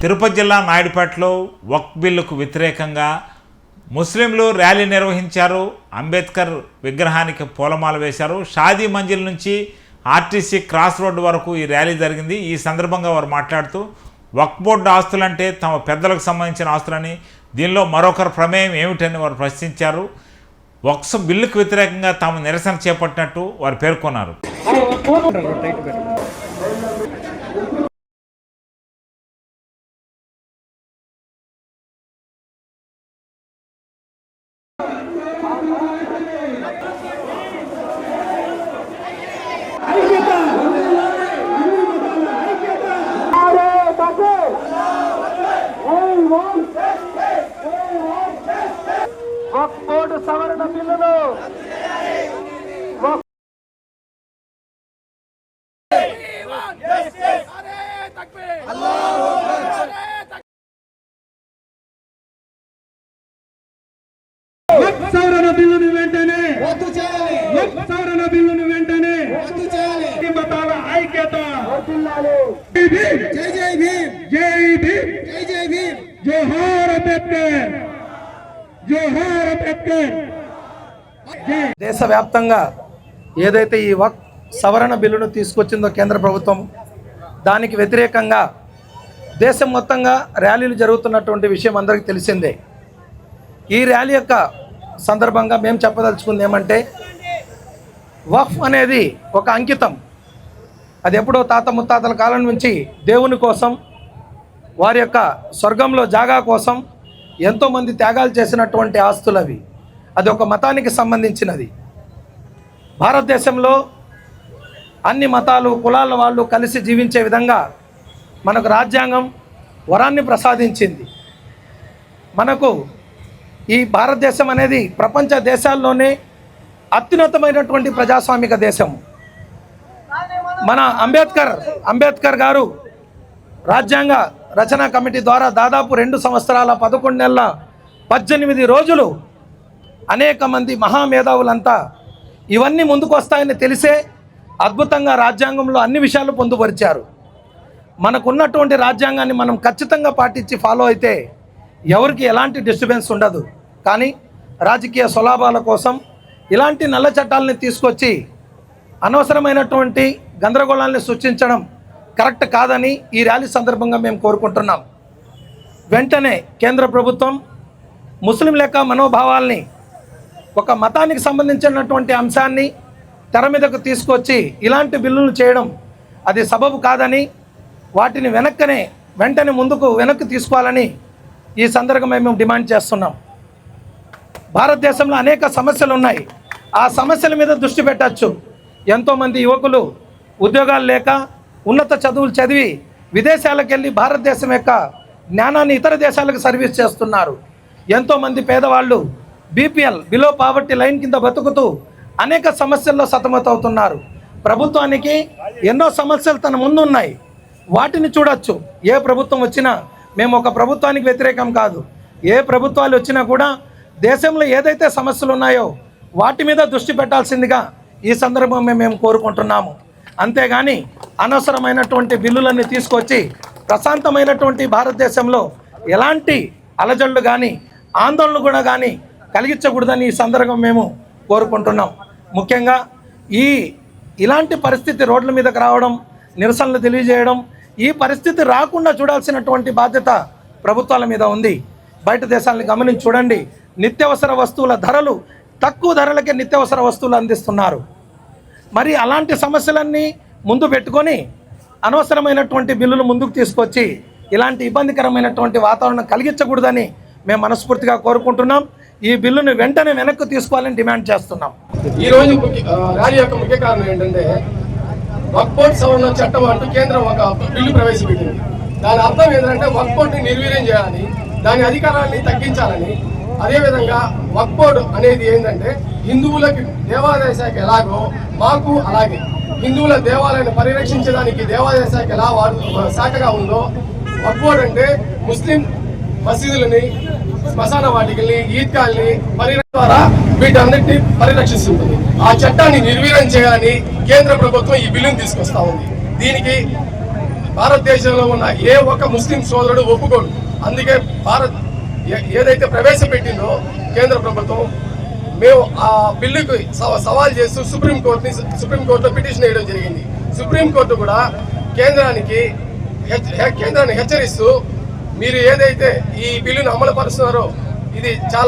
తిరుపతి జిల్లా నాయుడుపేటలో వక్ఫ్ బిల్లుకు వ్యతిరేకంగా ముస్లింలు ర్యాలీ నిర్వహించారు. అంబేద్కర్ విగ్రహానికి పూలమాల వేశారు. షాదీ మంజిల్ నుంచి ఆర్టీసీ క్రాస్ రోడ్డు వరకు ఈ ర్యాలీ జరిగింది. ఈ సందర్భంగా వారు మాట్లాడుతూ వక్ఫ్ బోర్డు ఆస్తులంటే తమ పెద్దలకు సంబంధించిన ఆస్తులని, దీనిలో మరొకరి ప్రమేయం ఏమిటని వారు ప్రశ్నించారు. వక్ఫ్ బిల్లుకు వ్యతిరేకంగా తాము నిరసన చేపట్టినట్టు వారు పేర్కొన్నారు. వక్ఫ్ బోర్డు సవరణ బిల్లును సవరణ బిల్లును వెంటనే రద్దు చేయాలి. సవరణ బిల్లును వెంటనే రద్దు చేయాలి. మతాల ఐక్యత. జై జై భీమ్, జై భీమ్, జై జై భీమ్. జోహార్ అంబేద్కర్, జోహార్ అంబేద్కర్. దేశవ్యాప్తంగా ఏదైతే ఈ వక్ఫ్ సవరణ బిల్లును తీసుకొచ్చిందో కేంద్ర ప్రభుత్వం, దానికి వ్యతిరేకంగా దేశం మొత్తంగా ర్యాలీలు జరుగుతున్నటువంటి విషయం అందరికీ తెలిసిందే. ఈ ర్యాలీ యొక్క సందర్భంగా మేము చెప్పదలుచుకుంది ఏమంటే, వక్ఫ్ అనేది ఒక అంకితం. అది ఎప్పుడో తాత ముత్తాతల కాలం నుంచి దేవుని కోసం, వారి యొక్క స్వర్గంలో జాగా కోసం ఎంతోమంది త్యాగాలు చేసినటువంటి ఆస్తులు అవి. అది ఒక మతానికి సంబంధించినది. భారతదేశంలో అన్ని మతాలు, కులాల వాళ్ళు కలిసి జీవించే విధంగా మనకు రాజ్యాంగం వరాన్ని ప్రసాదించింది. మనకు ఈ భారతదేశం అనేది ప్రపంచ దేశాల్లోనే అత్యున్నతమైనటువంటి ప్రజాస్వామిక దేశం. మన అంబేద్కర్ గారు రాజ్యాంగ రచనా కమిటీ ద్వారా దాదాపు 2 సంవత్సరాల 11 నెలల 18 రోజులు అనేక మంది మహామేధావులంతా ఇవన్నీ ముందుకు వస్తాయని తెలిసే అద్భుతంగా రాజ్యాంగంలో అన్ని విషయాలు పొందుపరిచారు. మనకున్నటువంటి రాజ్యాంగాన్ని మనం ఖచ్చితంగా పాటించి ఫాలో అయితే ఎవరికి ఎలాంటి డిస్టర్బెన్స్ ఉండదు. కానీ రాజకీయ స్వలాభాల కోసం ఇలాంటి నల్ల చట్టాలని తీసుకొచ్చి అనవసరమైనటువంటి గందరగోళాన్ని సృష్టించడం కరెక్ట్ కాదని ఈ ర్యాలీ సందర్భంగా మేము కోరుకుంటున్నాం. వెంటనే కేంద్ర ప్రభుత్వం ముస్లిం లెక్క మనోభావాల్ని, ఒక మతానికి సంబంధించినటువంటి అంశాన్ని తెర మీదకు తీసుకొచ్చి ఇలాంటి బిల్లులు చేయడం అది సబబు కాదని, వాటిని వెంటనే వెనక్కి తీసుకోవాలని ఈ సందర్భంగా మేము డిమాండ్ చేస్తున్నాం. భారతదేశంలో అనేక సమస్యలు ఉన్నాయి. ఆ సమస్యల మీద దృష్టి పెట్టచ్చు. ఎంతోమంది యువకులు ఉద్యోగాలు లేక ఉన్నత చదువులు చదివి విదేశాలకు వెళ్ళి భారతదేశం యొక్క జ్ఞానాన్ని ఇతర దేశాలకు సర్వీస్ చేస్తున్నారు. ఎంతోమంది పేదవాళ్ళు బీపీఎల్, బిలో పావర్టీ లైన్ కింద బతుకుతూ అనేక సమస్యల్లో సతమతవుతున్నారు. ప్రభుత్వానికి ఎన్నో సమస్యలు తన ముందు ఉన్నాయి. వాటిని చూడొచ్చు. ఏ ప్రభుత్వం వచ్చినా మేము ఒక ప్రభుత్వానికి వ్యతిరేకం కాదు. ఏ ప్రభుత్వాలు వచ్చినా కూడా దేశంలో ఏదైతే సమస్యలు ఉన్నాయో వాటి మీద దృష్టి పెట్టాల్సిందిగా ఈ సందర్భంగా మేము కోరుకుంటున్నాము. అంతేగాని అనవసరమైనటువంటి బిల్లులన్నీ తీసుకొచ్చి ప్రశాంతమైనటువంటి భారతదేశంలో ఎలాంటి అలజడులు కానీ ఆందోళనలు కూడా కానీ కలిగించకూడదని ఈ సందర్భం మేము కోరుకుంటున్నాం. ముఖ్యంగా ఇలాంటి పరిస్థితి రోడ్ల మీదకి రావడం, నిరసనలు తెలియజేయడం, ఈ పరిస్థితి రాకుండా చూడాల్సినటువంటి బాధ్యత ప్రభుత్వాల మీద ఉంది. బయట దేశాలను గమనించి చూడండి. నిత్యావసర వస్తువుల ధరలు తక్కువ ధరలకే నిత్యావసర వస్తువులు అందిస్తున్నారు. మరి అలాంటి సమస్యలన్నీ ముందు పెట్టుకొని అనవసరమైనటువంటి బిల్లులు ముందుకు తీసుకొచ్చి ఇలాంటి ఇబ్బందికరమైనటువంటి వాతావరణం కలిగించకూడదని మేము మనస్ఫూర్తిగా కోరుకుంటున్నాం. ఈ బిల్లును వెంటనే వెనక్కి తీసుకోవాలని డిమాండ్ చేస్తున్నాం. ఈరోజు ర్యాలీ యొక్క ముఖ్య కారణం ఏంటంటే, వక్ఫ్ బోర్డు సవరణ చట్టం అంటూ కేంద్రం ఒక బిల్లు ప్రవేశపెట్టింది. దాని అర్థం ఏంటంటే వక్ఫ్ బోర్డుని నిర్వీర్యం చేయాలని, దాని అధికారాన్ని తగ్గించాలని. అదేవిధంగా వక్ఫ్ బోర్డు అనేది ఏంటంటే హిందువులకి దేవాదాయ శాఖ ఎలాగో మాకు అలాగే హిందువుల దేవాలయాన్ని పరిరక్షించడానికి దేవాదాయ శాఖ ఎలా శాఖగా ఉందో, వక్ఫ్ బోర్డు అంటే ముస్లిం మసీదులని, శ్మశాన వాటికల్ని, ఈద్గాల్ని ద్వారా వీటన్నిటిని పరిరక్షిస్తుంటుంది. ఆ చట్టాన్ని నిర్వీర్యం చేయాలని కేంద్ర ప్రభుత్వం ఈ బిల్లును తీసుకొస్తా ఉంది. దీనికి భారతదేశంలో ఉన్న ఏ ఒక్క ముస్లిం సోదరుడు ఒప్పుకోడు. అందుకే భారత్ ఏదైతే ప్రవేశపెట్టిందో కేంద్ర ప్రభుత్వం, మేము ఆ బిల్లుకు సవాల్ చేస్తూ సుప్రీంకోర్టులో పిటిషన్ వేయడం జరిగింది. సుప్రీంకోర్టు కూడా కేంద్రాన్ని హెచ్చరిస్తూ మీరు ఏదైతే ఈ బిల్లును అమలు పరుస్తున్నారో ఇది చాలా